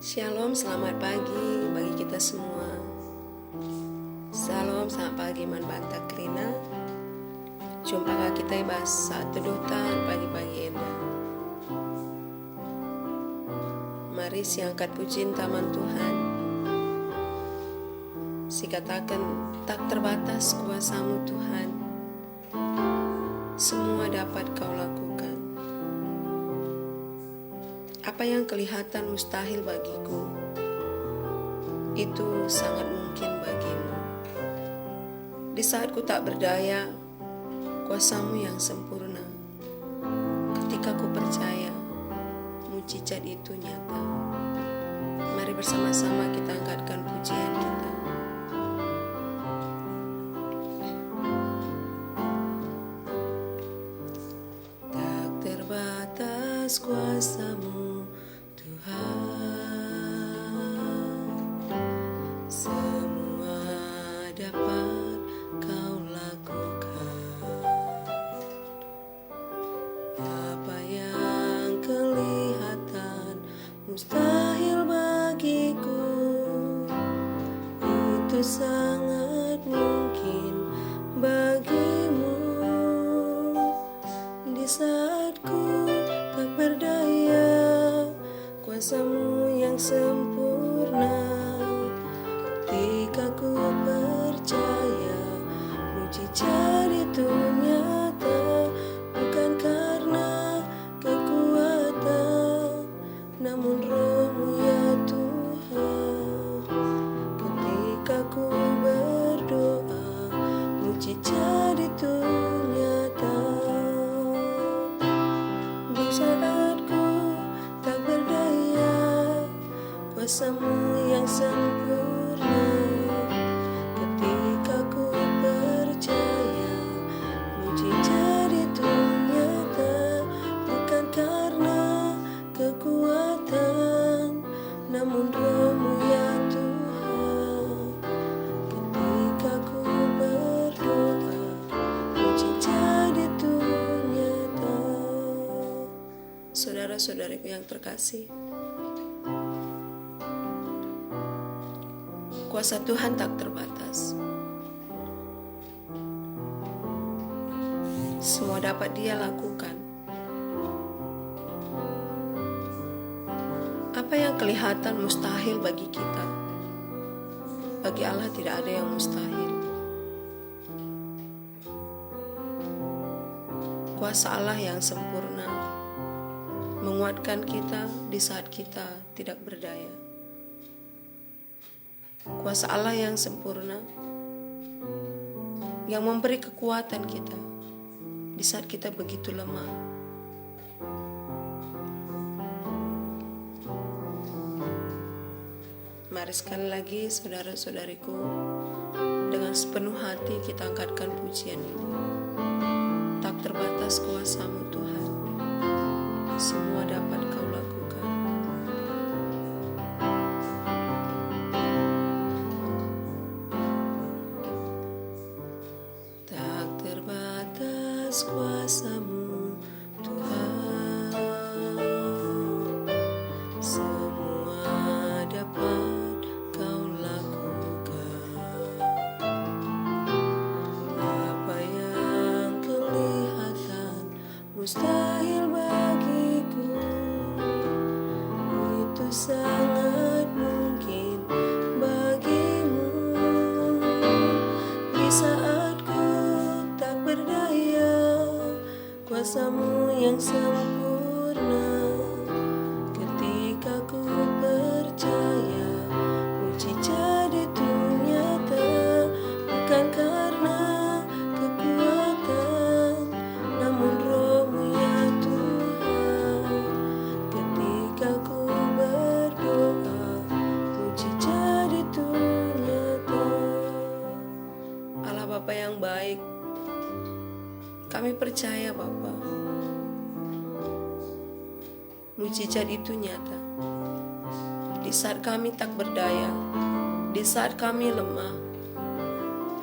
Shalom, selamat pagi bagi kita semua. Shalom, selamat pagi Man Banta Krina. Jumpa kita bahas saat tedutan pagi-pagi indah. Mari siangkat pujian taman Tuhan. Sikatakan tak terbatas kuasa-Mu Tuhan. Semua dapat Kau lakukan. Apa yang kelihatan mustahil bagiku, itu sangat mungkin bagimu. Di saat ku tak berdaya, kuasa-Mu yang sempurna. Ketika ku percaya, mujizat itu nyata. Mari bersama-sama kita angkatkan pujian kita. Tak terbatas kuasa-Mu Tuhan, semua dapat Kau lakukan. Apa yang kelihatan mustahil bagiku, itu sangat mungkin bagimu. Di saat ku tak berdaya, kuasa-Mu yang sempurna. Ketika ku percaya, mujizat itu nyata. Bukan karena kekuatan, namun Roh-Mu ya Tuhan. Ketika ku berdoa, mujizat itu nyata. Di saat ku tak berdaya, kuasa-Mu yang sempurna. Ketika ku percaya, mujizat itu nyata. Bukan karena kekuatan, namun Roh-Mu ya Tuhan. Ketika ku berdoa, mujizat itu nyata. Saudara-saudariku yang terkasih, kuasa Tuhan tak terbatas. Semua dapat Dia lakukan. Apa yang kelihatan mustahil bagi kita, bagi Allah tidak ada yang mustahil. Kuasa Allah yang sempurna menguatkan kita di saat kita tidak berdaya. Kuasa Allah yang sempurna yang memberi kekuatan kita di saat kita begitu lemah. Mari sekali lagi saudara-saudariku, dengan sepenuh hati kita angkatkan pujian ini. Tak terbatas kuasa-Mu Tuhan, semua dapat Kau lakukan. Tak terbatas kuasa-Mu Tuhan, semua dapat Kau lakukan. Apa yang kelihatan mustahil bagiku, itu sangat mungkin bagimu. Di saat ku tak berdaya, kuasa-Mu yang sempurna. Ketika ku percaya, mujizat itu nyata. Bukan karena kekuatan, namun Roh-Mu ya Tuhan. Ketika ku berdoa, mujizat itu nyata. Allah Bapa yang baik, kami percaya Bapa, mujizat itu nyata. Di saat kami tak berdaya, di saat kami lemah,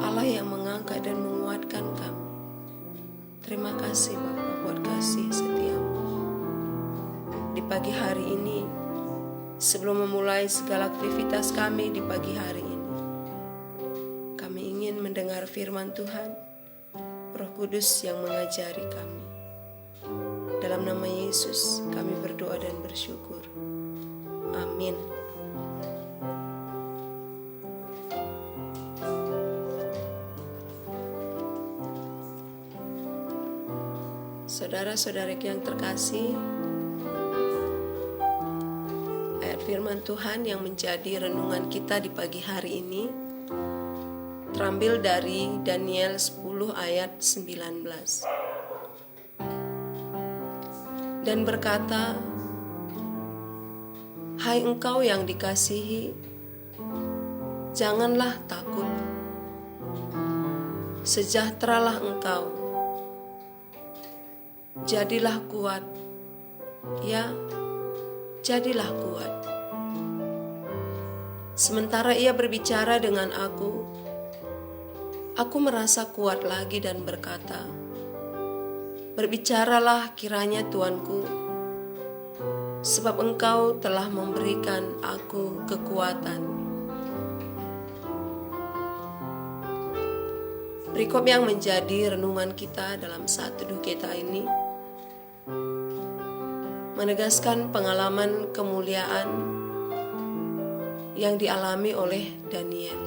Allah yang mengangkat dan menguatkan kami. Terima kasih Bapa buat kasih setia-Mu. Di pagi hari ini Sebelum memulai segala aktivitas kami di pagi hari ini, kami ingin mendengar firman Tuhan, Roh Kudus yang mengajari kami. Dalam nama Yesus kami berdoa dan bersyukur. Amin. Saudara-saudariku yang terkasih, ayat firman Tuhan yang menjadi renungan kita di pagi hari ini terambil dari Daniel 10 ayat 19. Dan berkata, "Hai engkau yang dikasihi, janganlah takut. Sejahteralah engkau. Jadilah kuat, ya, jadilah kuat." Sementara ia berbicara dengan aku merasa kuat lagi dan berkata, "Berbicaralah kiranya Tuanku, sebab engkau telah memberikan aku kekuatan." Perikop yang menjadi renungan kita dalam saat teduh kita ini menegaskan pengalaman kemuliaan yang dialami oleh Daniel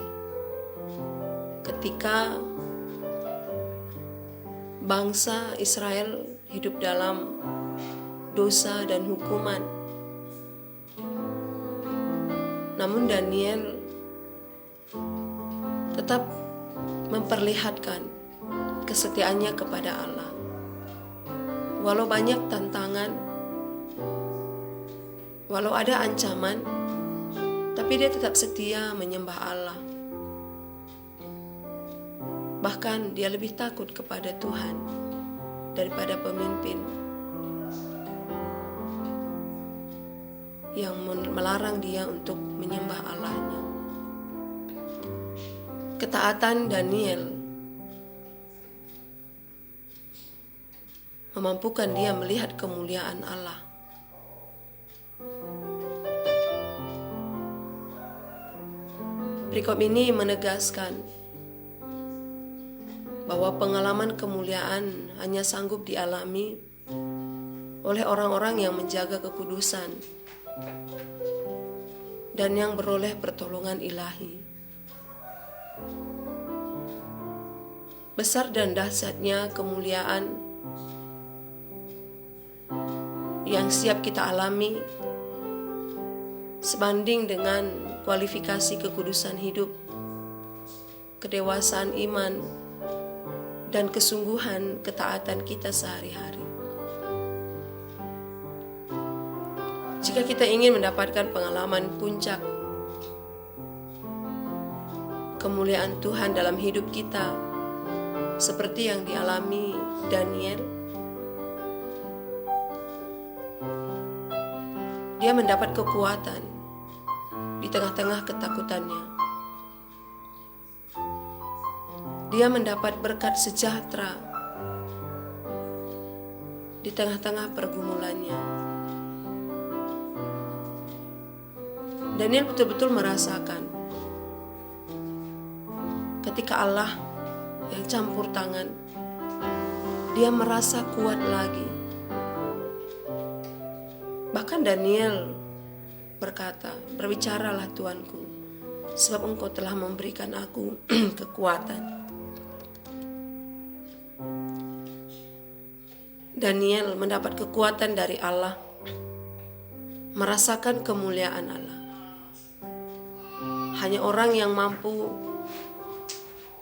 ketika bangsa Israel hidup dalam dosa dan hukuman. Namun Daniel tetap memperlihatkan kesetiaannya kepada Allah. Walau banyak tantangan, walau ada ancaman, tapi dia tetap setia menyembah Allah. Bahkan dia lebih takut kepada Tuhan daripada pemimpin yang melarang dia untuk menyembah Allahnya. Ketaatan Daniel memampukan dia melihat kemuliaan Allah. Perikop ini menegaskan bahwa pengalaman kemuliaan hanya sanggup dialami oleh orang-orang yang menjaga kekudusan dan yang beroleh pertolongan ilahi. Besar dan dahsyatnya kemuliaan yang siap kita alami sebanding dengan kualifikasi kekudusan hidup, kedewasaan iman, dan kesungguhan ketaatan kita sehari-hari. Jika kita ingin mendapatkan pengalaman puncak kemuliaan Tuhan dalam hidup kita, seperti yang dialami Daniel, dia mendapat kekuatan di tengah-tengah ketakutannya. Dia mendapat berkat sejahtera di tengah-tengah pergumulannya. Daniel betul-betul merasakan ketika Allah yang campur tangan, dia merasa kuat lagi. Bahkan Daniel berkata, "Berbicaralah Tuanku, sebab engkau telah memberikan aku kekuatan." Daniel mendapat kekuatan dari Allah, merasakan kemuliaan Allah. Hanya orang yang mampu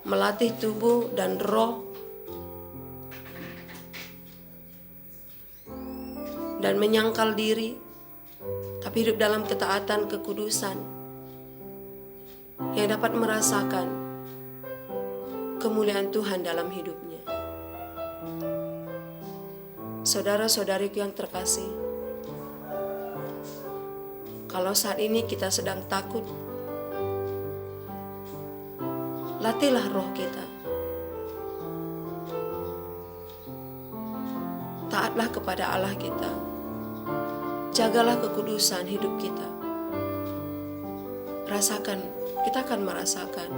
melatih tubuh dan roh dan menyangkal diri, tapi hidup dalam ketaatan kekudusan, yang dapat merasakan kemuliaan Tuhan dalam hidupnya. Saudara-saudariku yang terkasih, kalau saat ini kita sedang takut, latihlah roh kita. Taatlah kepada Allah kita. Jagalah kekudusan hidup kita. kita akan merasakan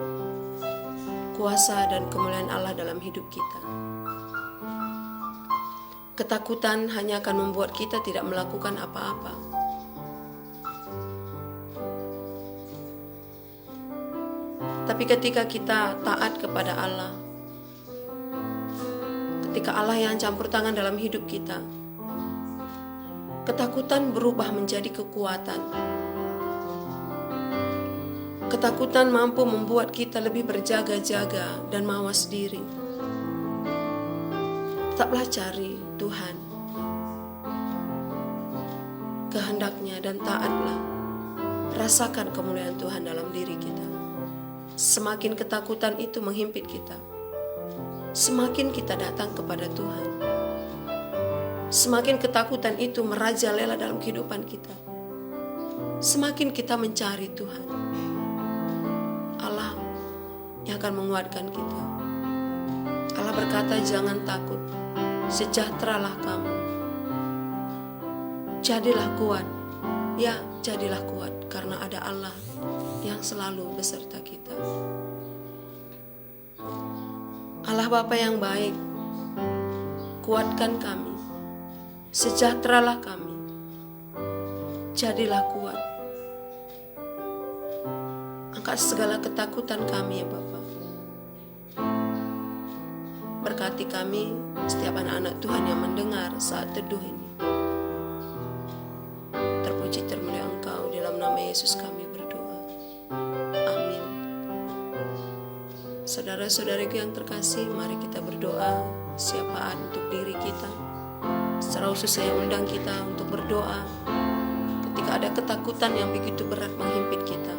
kuasa dan kemuliaan Allah dalam hidup kita. Ketakutan hanya akan membuat kita tidak melakukan apa-apa. Tapi ketika kita taat kepada Allah, ketika Allah yang campur tangan dalam hidup kita, ketakutan berubah menjadi kekuatan. Ketakutan mampu membuat kita lebih berjaga-jaga dan mawas diri. Tetaplah cari Tuhan, kehendaknya, dan taatlah. Rasakan kemuliaan Tuhan dalam diri kita. Semakin ketakutan itu menghimpit kita, semakin kita datang kepada Tuhan. Semakin ketakutan itu merajalela dalam kehidupan kita, semakin kita mencari Tuhan. Allah yang akan menguatkan kita. Allah berkata, jangan takut, sejahteralah kamu. Jadilah kuat. Ya, jadilah kuat karena ada Allah yang selalu beserta kita. Allah Bapa yang baik, kuatkan kami, sejahteralah kami, jadilah kuat. Angkat segala ketakutan kami ya Bapa. Berkati kami, setiap anak-anak Tuhan yang mendengar saat teduh ini. Terpuji termulia Engkau, dalam nama Yesus kami berdoa. Amin. Saudara-saudariku yang terkasih, mari kita berdoa siapaan untuk diri kita. Secara khusus saya undang kita untuk berdoa ketika ada ketakutan yang begitu berat menghimpit kita.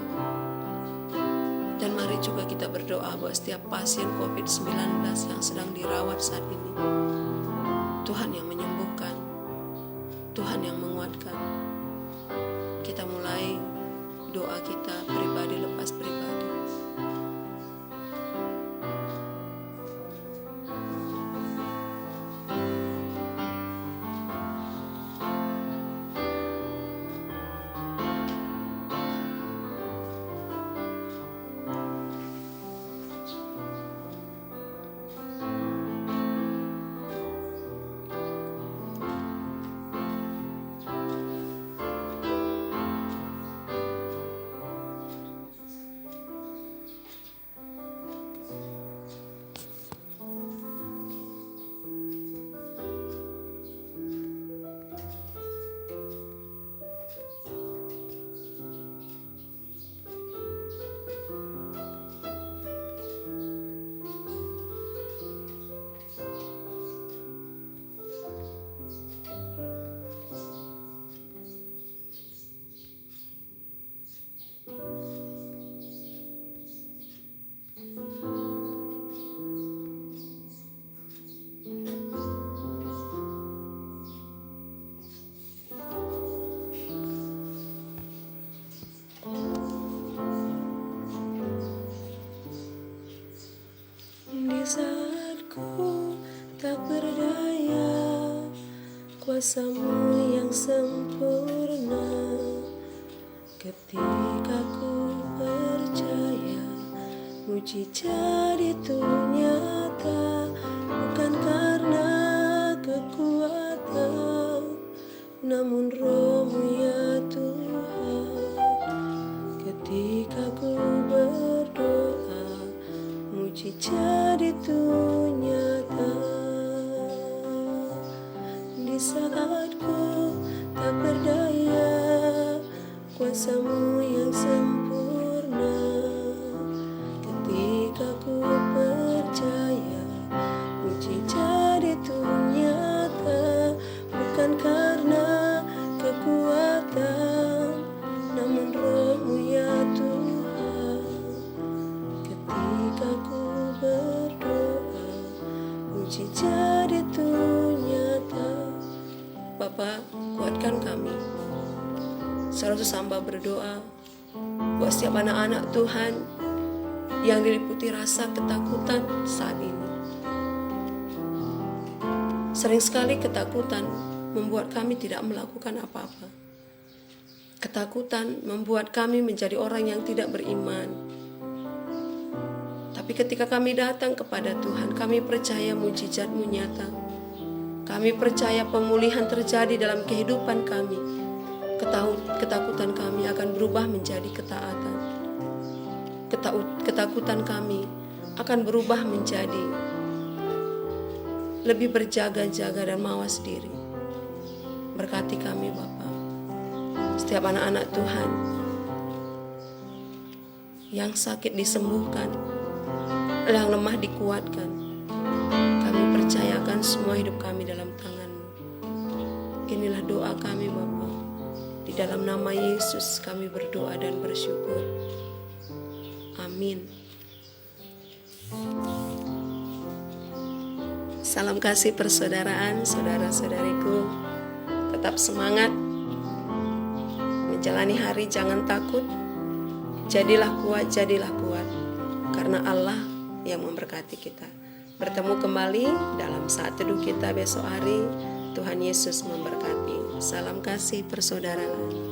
Dan mari juga kita berdoa buat setiap pasien COVID-19 yang sedang dirawat saat ini. Tuhan yang menyembuhkan, Tuhan yang menguatkan. Kita mulai doa kita pribadi lepas pribadi. Saat ku tak berdaya, kuasa-Mu yang sempurna. Ketika ku percaya, mujizat itu nyata, bukan karena kekuatan, namun Roh-Mu ya Tuhan. Ketika ku berdoa, mujizat itu nyata. Di saat ku tak berdaya, kuasa-Mu yang sempurna. Ketika ku percaya, mujizat itu nyata, bukan karena kekuatan, namun Roh-Mu ya Tuhan. Ketika ku berdoa, mujizat itu nyata. Bapa, kuatkan kami. Seharusnya hamba berdoa buat setiap anak-anak Tuhan yang diliputi rasa ketakutan saat ini. Sering sekali ketakutan membuat kami tidak melakukan apa-apa. Ketakutan membuat kami menjadi orang yang tidak beriman. Tapi ketika kami datang kepada Tuhan, kami percaya mujizat-Mu nyata. Kami percaya pemulihan terjadi dalam kehidupan kami. Ketakutan kami akan berubah menjadi ketaatan. Ketakutan kami akan berubah menjadi lebih berjaga-jaga dan mawas diri. Berkati kami Bapa. Setiap anak-anak Tuhan yang sakit disembuhkan, yang lemah dikuatkan. Kami percayakan semua hidup kami dalam tangan-Mu. Inilah doa kami Bapa. Di dalam nama Yesus kami berdoa dan bersyukur. Amin. Salam kasih persaudaraan, saudara-saudariku. Tetap semangat. Menjalani hari jangan takut. Jadilah kuat, karena Allah yang memberkati kita. Bertemu kembali dalam saat teduh kita besok hari. Tuhan Yesus memberkati. Salam kasih persaudaraan.